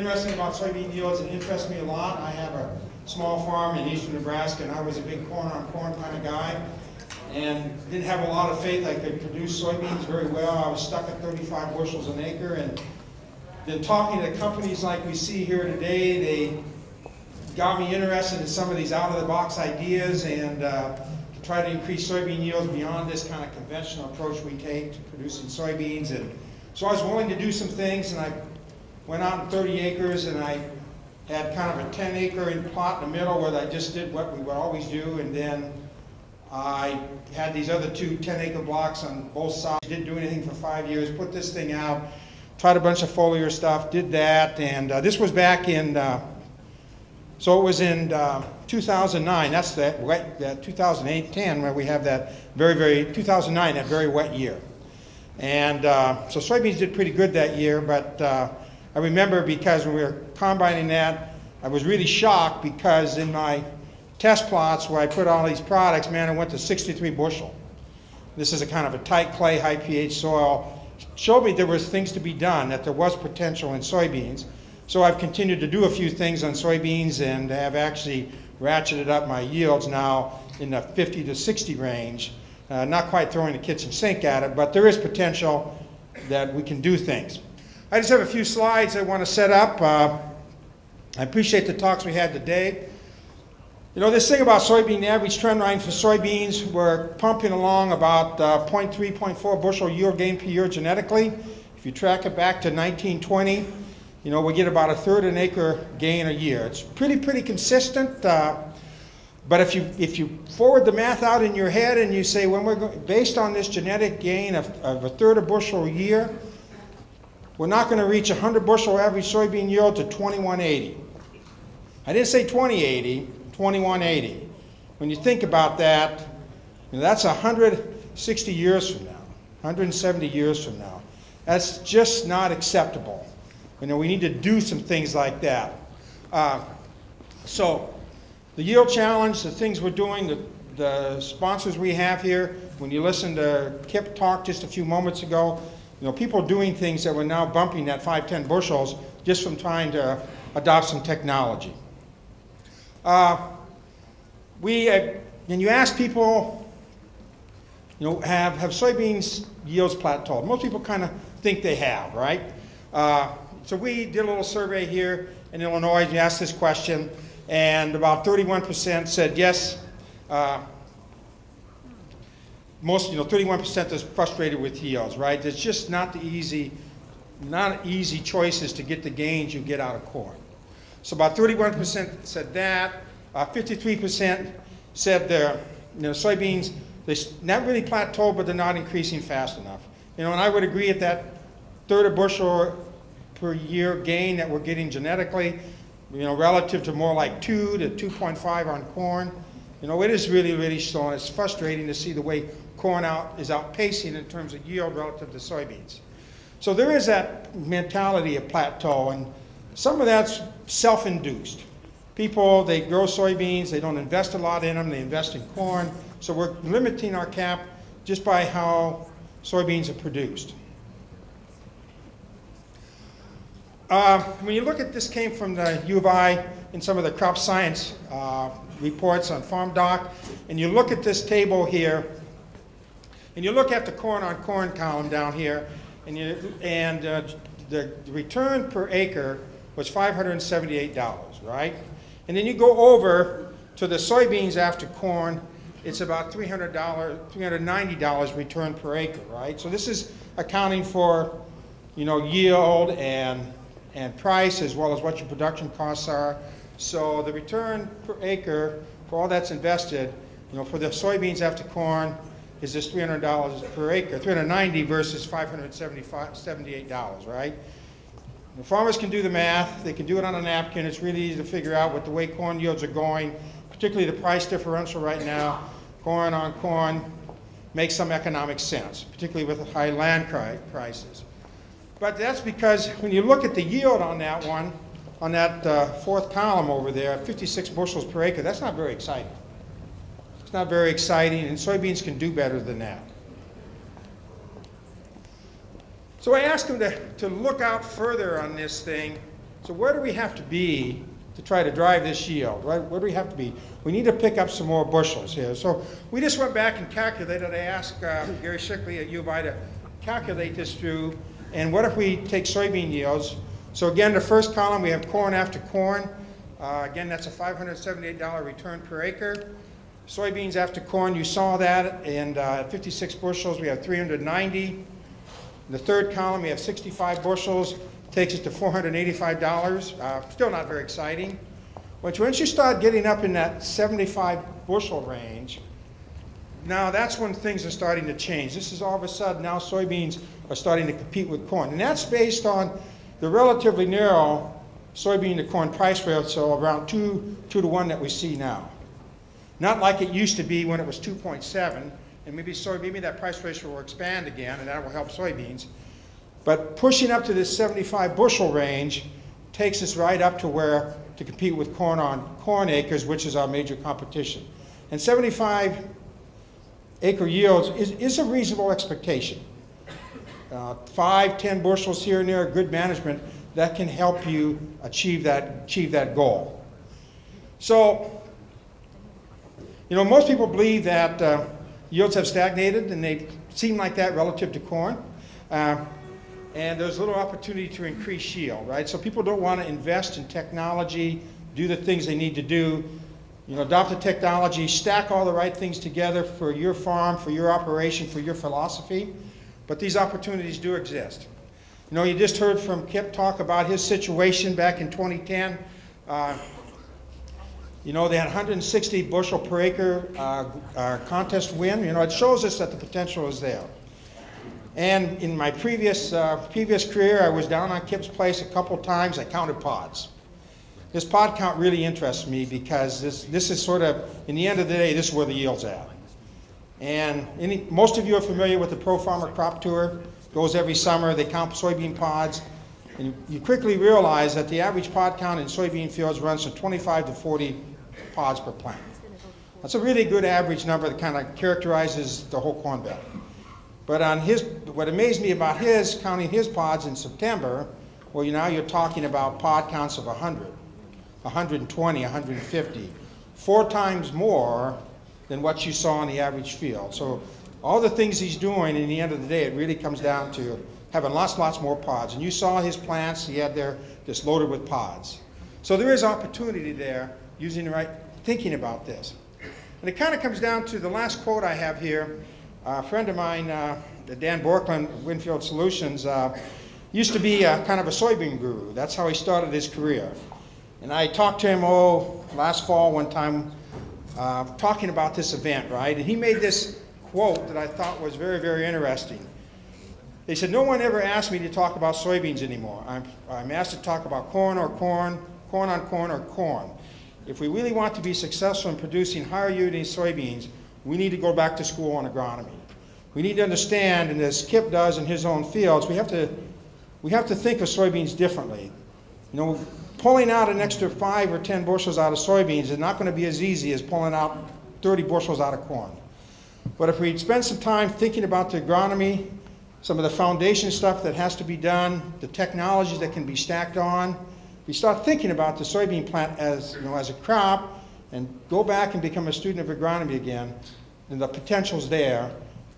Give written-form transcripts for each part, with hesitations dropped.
interesting about soybean yields, it interests me a lot. I have a small farm in eastern Nebraska, and I was a big corn-on-corn kind of guy, and didn't have a lot of faith I could produce soybeans very well. I was stuck at 35 bushels an acre, and then talking to companies like we see here today, they got me interested in some of these out-of-the-box ideas and to try to increase soybean yields beyond this kind of conventional approach we take to producing soybeans. And so I was willing to do some things, and I went out in 30 acres, and I had kind of a 10-acre plot in the middle where I just did what we would always do, and then I had these other two 10-acre blocks on both sides. Didn't do anything for 5 years, put this thing out, tried a bunch of foliar stuff, did that, and this was back in, so it was in 2009, that's that 2008-10 where we have that 2009, that very wet year. And so soybeans did pretty good that year, but I remember because when we were combining that, I was really shocked because in my test plots where I put all these products, man, I went to 63 bushel. This is a kind of a tight clay, high pH soil. Showed me there was things to be done, that there was potential in soybeans. So I've continued to do a few things on soybeans and have actually ratcheted up my yields now in the 50 to 60 range. Not quite throwing the kitchen sink at it, but there is potential that we can do things. I just have a few slides I want to set up. I appreciate the talks we had today. You know, this thing about soybean, the average trend line for soybeans, we're pumping along about 0.3, 0.4 bushel yield gain per year genetically. If you track it back to 1920, you know, we get about 1/3 an acre gain a year. It's pretty consistent. But if you forward the math out in your head and you say, when we're based on this genetic gain of 1/3 a bushel a year, we're not going to reach 100 bushel average soybean yield to 2180. I didn't say 2080, 2180. When you think about that, you know, that's 160 years from now, 170 years from now. That's just not acceptable. You know, we need to do some things like that. So the yield challenge, the things we're doing, the sponsors we have here, when you listen to Kip talk just a few moments ago, you know, people are doing things that we're now bumping that 5, 10 bushels just from trying to adopt some technology. When you ask people, you know, have soybeans yields plateaued? Most people kind of think they have, right? So we did a little survey here in Illinois. We asked this question, and about 31% said yes. Most, you know, 31% is frustrated with yields, right? It's just not easy choices to get the gains you get out of corn. So about 31% said that. 53% said their, you know, soybeans, they're not really plateaued, but they're not increasing fast enough. You know, and I would agree at that 1/3 a bushel per year gain that we're getting genetically, you know, relative to more like 2 to 2.5 on corn. You know, it is really slow, and it's frustrating to see the way corn is outpacing in terms of yield relative to soybeans. So there is that mentality of plateau, and some of that's self-induced. People, they grow soybeans, they don't invest a lot in them, they invest in corn, so we're limiting our cap just by how soybeans are produced. When you look at this, came from the U of I in some of the crop science reports on Farm Doc, and you look at this table here, and you look at the corn on corn column down here, and the return per acre was $578, right? And then you go over to the soybeans after corn, it's about $390 return per acre, right? So this is accounting for, you know, yield and price as well as what your production costs are. So the return per acre for all that's invested, you know, for the soybeans after corn is this $300 per acre, $390 versus $578, right? The farmers can do the math, they can do it on a napkin. It's really easy to figure out what the way corn yields are going, particularly the price differential right now. Corn on corn makes some economic sense, particularly with the high land prices. But that's because when you look at the yield on that one, on that fourth column over there, 56 bushels per acre, that's not very exciting. It's not very exciting, and soybeans can do better than that. So I asked him to look out further on this thing. So So where do we have to be to try to drive this yield, right? Where do we have to be? We need to pick up some more bushels here. So we just went back and calculated. I asked Gary Shickley at U of I to calculate this through. And what if we take soybean yields? So again, the first column, we have corn after corn. Again, that's a $578 return per acre. Soybeans after corn, you saw that. And at 56 bushels, we have 390. In the third column, we have 65 bushels. Takes us to $485. Still not very exciting. But once you start getting up in that 75 bushel range, now that's when things are starting to change. This is all of a sudden now soybeans are starting to compete with corn. And that's based on the relatively narrow soybean to corn price ratio around 2 to 1 that we see now. Not like it used to be when it was 2.7, and maybe that price ratio will expand again, and that will help soybeans. But pushing up to this 75 bushel range takes us right up to where to compete with corn on corn acres, which is our major competition. And 75 acre yields is a reasonable expectation. 5, 10 bushels here and there, good management, that can help you achieve that goal. So, you know, most people believe that yields have stagnated, and they seem like that relative to corn. And there's little opportunity to increase yield, right? So people don't want to invest in technology, do the things they need to do, you know, adopt the technology, stack all the right things together for your farm, for your operation, for your philosophy. But these opportunities do exist. You know, you just heard from Kip talk about his situation back in 2010. You know, they had 160 bushel per acre contest win. You know, it shows us that the potential is there. And in my previous career, I was down on Kip's place a couple times. I counted pods. This pod count really interests me because this is sort of, in the end of the day, this is where the yield's at. And most of you are familiar with the Pro Farmer Crop Tour. It goes every summer. They count soybean pods. And you quickly realize that the average pod count in soybean fields runs from 25 to 40 pods per plant. That's a really good average number that kind of characterizes the whole Corn Belt. But on what amazed me about counting his pods in September, well, now you're talking about pod counts of 100, 120, 150, 4 times more than what you saw in the average field. So all the things he's doing, in the end of the day, it really comes down to having lots more pods. And you saw his plants, he had there just loaded with pods. So there is opportunity there using the right, thinking about this. And it kind of comes down to the last quote I have here. A friend of mine, Dan Borkland, Winfield Solutions, used to be kind of a soybean guru. That's how he started his career. And I talked to him, last fall one time, talking about this event, right? And he made this quote that I thought was very, very interesting. They said, "No one ever asked me to talk about soybeans anymore. I'm asked to talk about corn or corn, corn on corn or corn. If we really want to be successful in producing higher yielding soybeans, we need to go back to school on agronomy. We need to understand, and as Kip does in his own fields, we have to think of soybeans differently. You know, pulling out an extra 5 or 10 bushels out of soybeans is not going to be as easy as pulling out 30 bushels out of corn. But if we spend some time thinking about the agronomy, some of the foundation stuff that has to be done, the technologies that can be stacked on, we start thinking about the soybean plant as, you know, as a crop, and go back and become a student of agronomy again, and the potential's there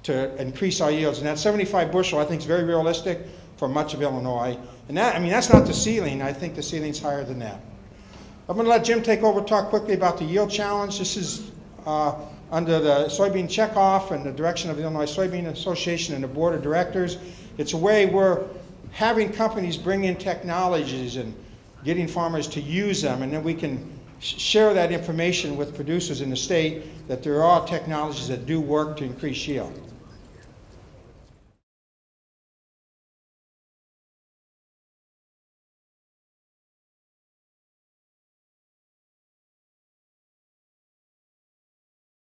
to increase our yields. And that 75 bushel, I think, is very realistic for much of Illinois. And that, I mean, that's not the ceiling. I think the ceiling's higher than that. I'm going to let Jim take over, talk quickly about the yield challenge. This is under the soybean checkoff and the direction of the Illinois Soybean Association and the board of directors. It's a way we're having companies bring in technologies and getting farmers to use them, and then we can share that information with producers in the state that there are technologies that do work to increase yield.